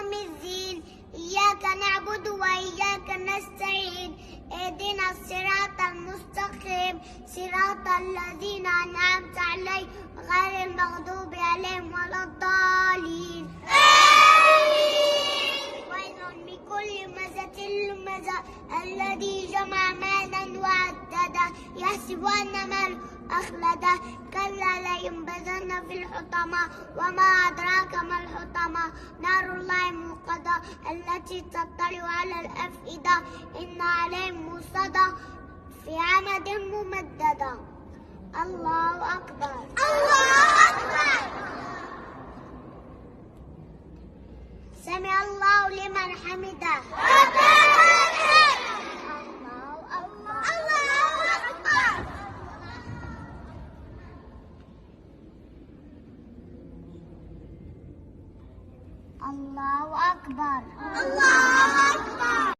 يوم الدين إياك نعبد وإياك نستعين اهدنا الصراط المستقيم صراط الذين أنعمت عليهم غير المغضوب عليهم ولا الضالين. ويل لكل همزة لمزة الذي جمع مالا وعدده يحسب أن ماله أخلده كلا لينبذن في الحطمة وما أدراك ما الحطمة نار الله الموقدة التي تطلع على الأفئدة إن عليهم موصدة في عمد ممددة. الله أكبر. الله أكبر. سمع الله لمن حمده. الله أكبر. الله أكبر.